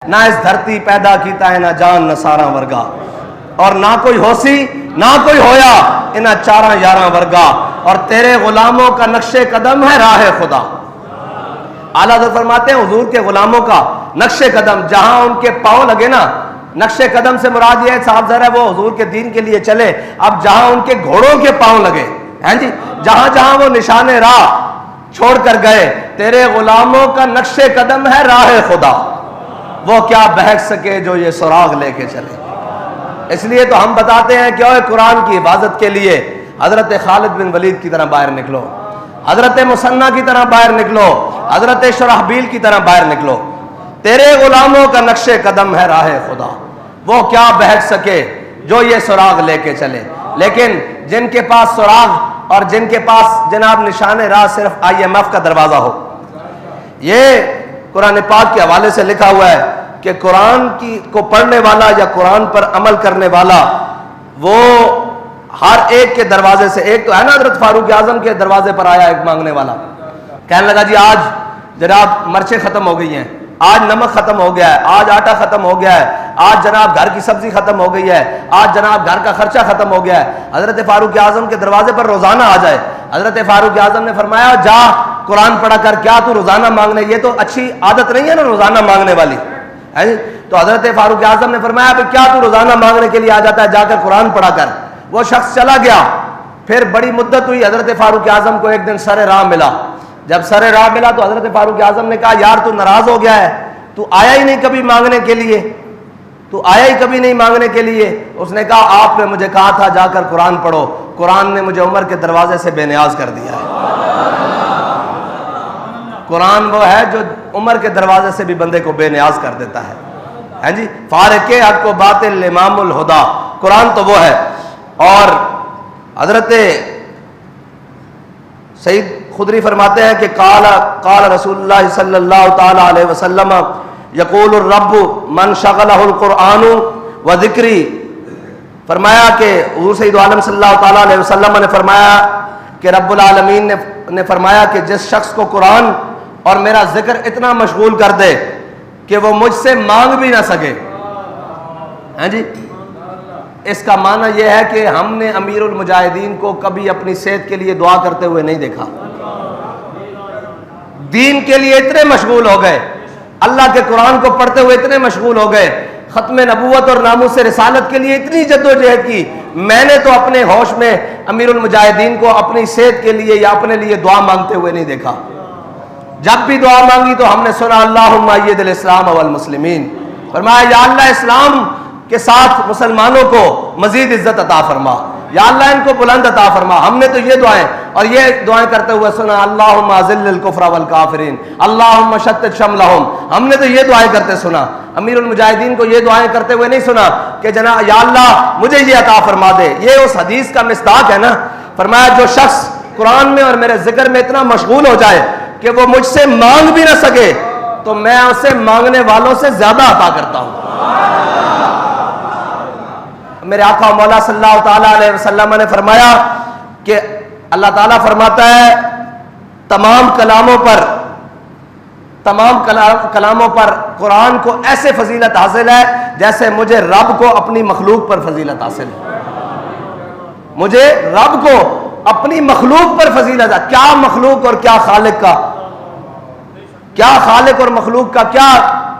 نہ اس دھرتی پیدا کیتا ہے نہ جان نہ سارا ورگا، اور نہ کوئی ہوسی نہ کوئی ہویا انہاں چاراں یاراں ورگا، اور تیرے غلاموں کا نقش قدم ہے راہ خدا۔ اعلیٰ حضرت فرماتے ہیں حضور کے غلاموں کا نقش قدم جہاں ان کے پاؤں لگے نا، نقش قدم سے مراد یہ ہے صاحب ذرا وہ حضور کے دین کے لیے چلے، اب جہاں ان کے گھوڑوں کے پاؤں لگے ہیں جی، جہاں جہاں وہ نشان راہ چھوڑ کر گئے، تیرے غلاموں کا نقش قدم ہے راہ خدا، وہ کیا بہک سکے جو یہ سراغ لے کے چلے۔ اس لیے تو ہم بتاتے ہیں کہ اوے قرآن کی حفاظت کے لیے حضرت خالد بن ولید کی طرح باہر نکلو، حضرت مثنیٰ کی طرح باہر نکلو، حضرت شرحبیل کی طرح باہر نکلو، تیرے غلاموں کا نقش قدم ہے راہ خدا، وہ کیا بہک سکے جو یہ سراغ لے کے چلے۔ لیکن جن کے پاس سراغ اور جن کے پاس جناب نشان راہ صرف IMF کا دروازہ ہو، یہ قرآن پاک کے حوالے سے لکھا ہوا ہے کہ قرآن کو پڑھنے والا یا قرآن پر عمل کرنے والا وہ ہر ایک کے دروازے سے، ایک تو ہے نا حضرت فاروق اعظم کے دروازے پر آیا ایک مانگنے والا، کہنے لگا جی آج جناب مرچیں ختم ہو گئی ہیں، آج نمک ختم ہو گیا ہے، آج آٹا ختم ہو گیا ہے، آج جناب گھر کی سبزی ختم ہو گئی ہے، آج جناب گھر کا خرچہ ختم ہو گیا ہے، حضرت فاروق اعظم کے دروازے پر روزانہ آ جائے۔ حضرت فاروق اعظم نے فرمایا جا قرآن پڑھا کر، کیا تو روزانہ مانگنے، یہ تو اچھی عادت نہیں ہے نا روزانہ مانگنے والی ہے جی۔ تو حضرت فاروق اعظم نے فرمایا کہ کیا تو روزانہ مانگنے کے لیے آ جاتا ہے، جا کر قرآن پڑھا کر۔ وہ شخص چلا گیا، پھر بڑی مدت ہوئی، حضرت فاروق اعظم کو ایک دن سر راہ ملا۔ جب سر راہ ملا تو حضرت فاروق اعظم نے کہا یار تو ناراض ہو گیا ہے، تو آیا ہی نہیں کبھی مانگنے کے لیے، تو آیا ہی کبھی نہیں مانگنے کے لیے۔ اس نے کہا آپ نے مجھے کہا تھا جا کر قرآن پڑھو، قرآن نے مجھے عمر کے دروازے سے بے نیاز کر دیا ہے۔ قرآن وہ ہے جو عمر کے دروازے سے بھی بندے کو بے نیاز کر دیتا ہے ہیں جی، فارق حق و باطل امام الہدا، قرآن تو وہ ہے۔ اور حضرت سید خدری فرماتے ہیں کہ قال رسول اللہ صلی اللہ تعالی علیہ وسلم یقول الرب من شغلہ القرآن و ذکری، فرمایا کہ حضور سید عالم صلی اللہ تعالی علیہ وسلم نے فرمایا کہ رب العالمین نے فرمایا کہ جس شخص کو قرآن اور میرا ذکر اتنا مشغول کر دے کہ وہ مجھ سے مانگ بھی نہ سکے ہیں جی، اس کا معنی یہ ہے کہ ہم نے امیر المجاہدین کو کبھی اپنی صحت کے لیے دعا کرتے ہوئے نہیں دیکھا، دین کے لیے اتنے مشغول ہو گئے، اللہ کے قرآن کو پڑھتے ہوئے اتنے مشغول ہو گئے، ختم نبوت اور ناموس رسالت کے لیے اتنی جدوجہد کی، میں نے تو اپنے ہوش میں امیر المجاہدین کو اپنی صحت کے لیے یا اپنے لیے دعا مانگتے ہوئے نہیں دیکھا۔ جب بھی دعا مانگی تو ہم نے سنا اللہم اید الاسلام والمسلمین، فرمایا یا اللہ اسلام کے ساتھ مسلمانوں کو مزید عزت عطا فرما، یا اللہ ان کو بلند عطا فرما۔ ہم نے تو یہ دعائیں اور یہ دعائیں کرتے ہوئے سنا اللہم اذل الکفر والکافرین اللہم شتت شملہم، ہم نے تو یہ دعائیں کرتے سنا۔ امیر المجاہدین کو یہ دعائیں کرتے ہوئے نہیں سنا کہ جناب یا اللہ مجھے یہ عطا فرما دے۔ یہ اس حدیث کا مصداق ہے نا، فرمایا جو شخص قرآن میں اور میرے ذکر میں اتنا مشغول ہو جائے کہ وہ مجھ سے مانگ بھی نہ سکے تو میں اسے مانگنے والوں سے زیادہ عطا کرتا ہوں۔ میرے آقا مولا صلی اللہ تعالیٰ علیہ وسلم نے فرمایا کہ اللہ تعالیٰ فرماتا ہے تمام کلاموں پر قرآن کو ایسے فضیلت حاصل ہے جیسے مجھے رب کو اپنی مخلوق پر فضیلت حاصل ہے، مجھے رب کو اپنی مخلوق پر فضیلت ہے۔ کیا مخلوق اور کیا خالق کا، کیا خالق اور مخلوق کا کیا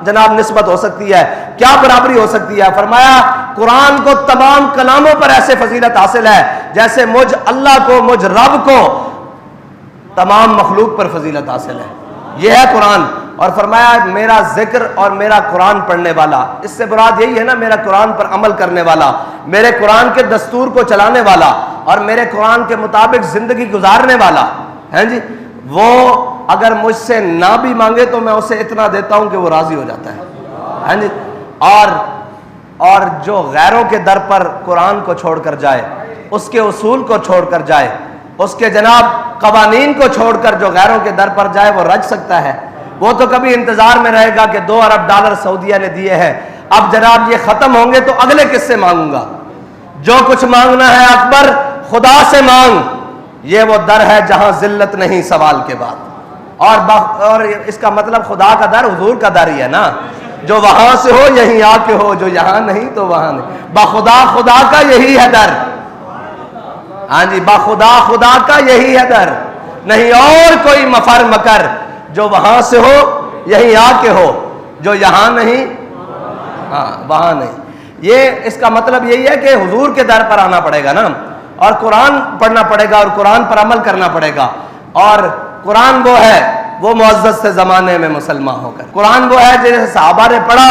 جناب نسبت ہو سکتی ہے، کیا برابری ہو سکتی ہے؟ فرمایا قرآن کو تمام کلاموں پر ایسے فضیلت حاصل ہے جیسے مجھ اللہ کو، مجھ رب کو تمام مخلوق پر فضیلت حاصل ہے، یہ ہے قرآن۔ اور فرمایا میرا ذکر اور میرا قرآن پڑھنے والا، اس سے مراد یہی ہے نا میرا قرآن پر عمل کرنے والا، میرے قرآن کے دستور کو چلانے والا اور میرے قرآن کے مطابق زندگی گزارنے والا ہے جی، وہ اگر مجھ سے نہ بھی مانگے تو میں اسے اتنا دیتا ہوں کہ وہ راضی ہو جاتا ہے جی۔ اور جو غیروں کے در پر قرآن کو چھوڑ کر جائے، اس کے اصول کو چھوڑ کر جائے، اس کے جناب قوانین کو چھوڑ کر جو غیروں کے در پر جائے وہ رج سکتا ہے، وہ تو کبھی انتظار میں رہے گا کہ 2 ارب ڈالر سعودیہ نے دیے ہیں، اب جناب یہ ختم ہوں گے تو اگلے کس سے مانگوں گا؟ جو کچھ مانگنا ہے اکبر خدا سے مانگ، یہ وہ در ہے جہاں ذلت نہیں سوال کے بعد۔ اور اس کا مطلب خدا کا در حضور کا در ہی ہے نا، جو وہاں سے ہو یہیں آ کے ہو، جو یہاں نہیں تو وہاں نہیں۔ بخدا خدا کا یہی ہے در، ہاں جی، بخدا خدا کا یہی ہے در، نہیں اور کوئی مفر مکر، جو وہاں سے ہو یہیں آ کے ہو، جو یہاں نہیں ہاں وہاں نہیں۔ یہ اس کا مطلب یہی ہے کہ حضور کے در پر آنا پڑے گا نا، اور قرآن پڑھنا پڑے گا، اور قرآن پر عمل کرنا پڑے گا۔ اور قرآن وہ ہے، وہ معزز سے زمانے میں مسلمان ہو کر، قرآن وہ ہے جسے صحابہ نے پڑھا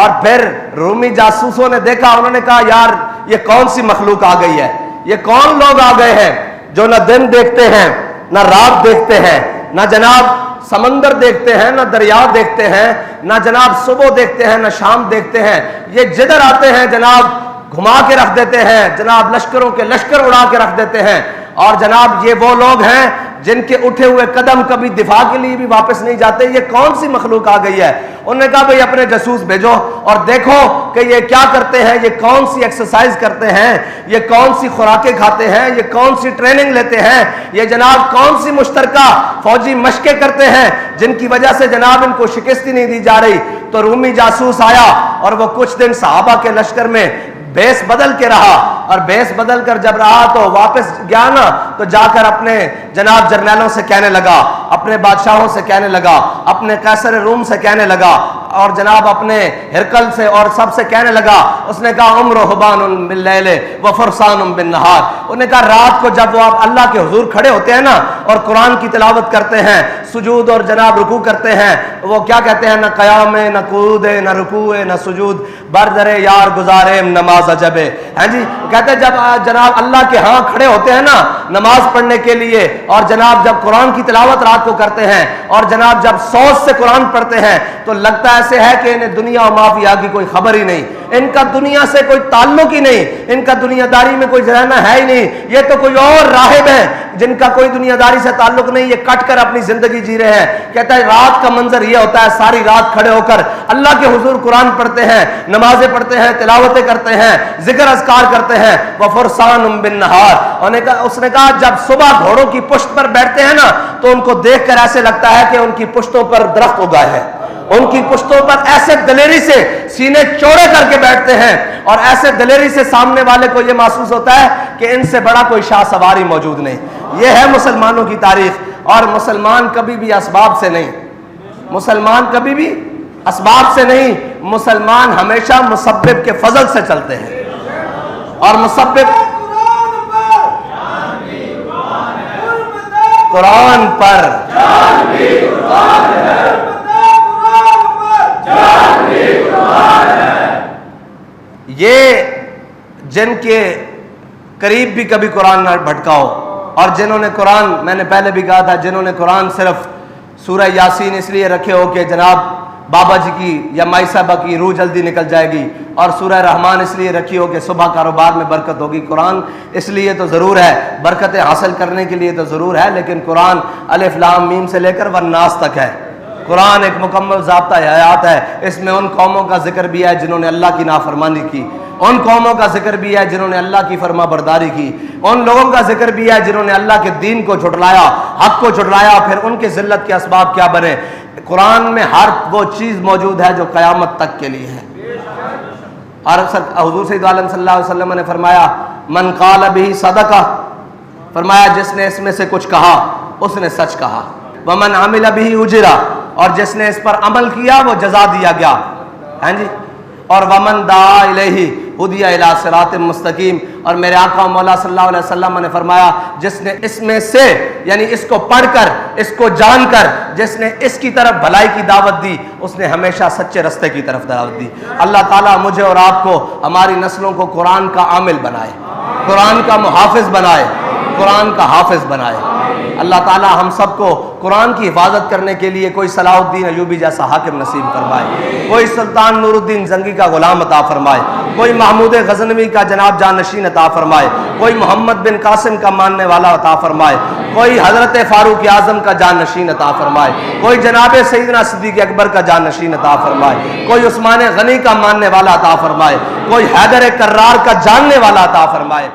اور پھر رومی جاسوسوں نے دیکھا، انہوں نے کہا یار یہ کون سی مخلوق آ گئی ہے، یہ کون لوگ آ گئے ہیں جو نہ دن دیکھتے ہیں نہ رات دیکھتے ہیں، نہ جناب سمندر دیکھتے ہیں نہ دریا دیکھتے ہیں، نہ جناب صبح دیکھتے ہیں نہ شام دیکھتے ہیں، یہ جدھر آتے ہیں جناب گھما کے رکھ دیتے ہیں، جناب لشکروں کے لشکر اڑا کے رکھ دیتے ہیں، اور جناب یہ وہ لوگ ہیں جن کے اٹھے ہوئے قدم کبھی دفاع کے لیے بھی واپس نہیں جاتے، یہ کون سی مخلوق آ گئی ہے؟ انہوں نے کہا بھئی اپنے جاسوس بھیجو اور دیکھو کہ یہ کیا کرتے ہیں، یہ کون سی ایکسرسائز کرتے ہیں، یہ کون سی خوراکیں کھاتے ہیں، یہ کون سی ٹریننگ لیتے ہیں، یہ جناب کون سی مشترکہ فوجی مشقیں کرتے ہیں جن کی وجہ سے جناب ان کو شکست ہی نہیں دی جا رہی۔ تو رومی جاسوس آیا اور وہ کچھ دن صحابہ کے لشکر میں بیس بدل کے رہا، اور بیس بدل کر جب رہا تو واپس گیا نا، تو جا کر اپنے جناب جرنیلوں سے کہنے لگا، اپنے بادشاہوں سے کہنے لگا، اپنے قیصر روم سے کہنے لگا، اور جناب اپنے ہرکل سے اور سب سے کہنے لگا، اس نے کہا عمر حبان باللیل و فرسان بالنہار، انہوں نے کہا رات کو جب وہ آپ اللہ کے حضور کھڑے ہوتے ہیں نا اور قرآن کی تلاوت کرتے ہیں، سجود اور جناب رکوع کرتے ہیں، وہ کیا کہتے ہیں، نہ قیام نہ قعود نہ رکوع نہ سجود، بردر یار گزارے نماز عجبے، ہاں جی، کہتے ہیں جب جناب اللہ کے ہاں کھڑے ہوتے ہیں نا نماز پڑھنے کے لیے، اور جناب جب قرآن کی تلاوت رات کو کرتے ہیں، اور جناب جب سوچ سے قرآن پڑھتے ہیں، تو لگتا ایسے ہے کہ انہیں دنیا و مافیا کی کوئی خبر ہی نہیں، ان کا دنیا سے کوئی تعلق ہی نہیں، ان کا دنیا داری میں کوئی رہنا ہے ہی نہیں، یہ تو کوئی اور راہب ہیں جن کا کوئی دنیا داری سے تعلق نہیں، یہ کٹ کر اپنی زندگی جی رہے ہیں۔ کہتا ہے رات کا منظر یہ ہوتا ہے، ساری رات کھڑے ہو کر اللہ کے حضور قرآن پڑھتے ہیں، نمازیں پڑھتے ہیں، تلاوتیں کرتے ہیں، ذکر اذکار کرتے ہیں، وَفُرْسَانٌ بِالنَّهَارِ، اس نے کہا جب صبح گھوڑوں کی پشت پر بیٹھتے ہیں نا تو ان کو دیکھ کر ایسے لگتا ہے کہ ان کی پشتوں پر درخت اگائے ہیں، ان کی پشتوں پر ایسے دلیری سے سینے چوڑے کر کے بیٹھتے ہیں، اور ایسے دلیری سے سامنے والے کو یہ محسوس ہوتا ہے کہ ان سے بڑا کوئی شاہ سواری موجود نہیں۔ یہ ہے مسلمانوں کی تاریخ، اور مسلمان کبھی بھی اسباب سے نہیں، مسلمان کبھی بھی اسباب سے نہیں، مسلمان ہمیشہ مسبب کے فضل سے چلتے ہیں، اور مسبب قرآن پر یہ جن کے قریب بھی کبھی قرآن نہ بھٹکاؤ، اور جنہوں نے قرآن، میں نے پہلے بھی کہا تھا، جنہوں نے قرآن صرف سورہ یاسین اس لیے رکھے ہو کہ جناب بابا جی کی یا مائی صاحبہ کی روح جلدی نکل جائے گی، اور سورہ رحمان اس لیے رکھی ہو کہ صبح کاروبار میں برکت ہوگی، قرآن اس لیے تو ضرور ہے، برکتیں حاصل کرنے کے لیے تو ضرور ہے، لیکن قرآن الف لام میم سے لے کر والناس تک ہے، قرآن ایک مکمل ضابطہ حیات ہے۔ اس میں ان قوموں کا ذکر بھی ہے جنہوں نے اللہ کی نافرمانی کی، ان قوموں کا ذکر بھی ہے جنہوں نے اللہ کی فرما برداری کی، ان لوگوں کا ذکر بھی ہے جنہوں نے اللہ کے دین کو جھٹلایا، حق کو جھٹلایا، پھر ان کے ذلت کے اسباب کیا بنے۔ قرآن میں ہر وہ چیز موجود ہے جو قیامت تک کے لیے ہے۔ اور حضور سید عالم صلی اللہ علیہ وسلم نے فرمایا من قال به صدقہ، فرمایا جس نے اس میں سے کچھ کہا اس نے سچ کہا، ومن عمل به اجرا، اور جس نے اس پر عمل کیا وہ جزا دیا گیا، ہاں جی، اور ومن دعا الیہ ہدی الی صراط مستقیم، اور میرے آقا مولا صلی اللہ علیہ وسلم نے فرمایا جس نے اس میں سے، یعنی اس کو پڑھ کر، اس کو جان کر، جس نے اس کی طرف بھلائی کی دعوت دی اس نے ہمیشہ سچے رستے کی طرف دعوت دی۔ اللہ تعالیٰ مجھے اور آپ کو، ہماری نسلوں کو قرآن کا عامل بنائے، قرآن کا محافظ بنائے، قرآن کا حافظ بنائے۔ اللہ تعالیٰ ہم سب کو قرآن کی حفاظت کرنے کے لیے کوئی صلاح الدین ایوبی جیسا حاکم نصیب فرمائے، کوئی سلطان نور الدین زنگی کا غلام عطا فرمائے، کوئی محمود غزنوی کا جناب جانشین عطا فرمائے، کوئی محمد بن قاسم کا ماننے والا عطا فرمائے، کوئی حضرت فاروق اعظم کا جانشین عطا فرمائے، کوئی جناب سیدنا صدیق اکبر کا جانشین عطا فرمائے، کوئی عثمان غنی کا ماننے والا عطا فرمائے، کوئی حیدر کرار کا جاننے والا عطا فرمائے۔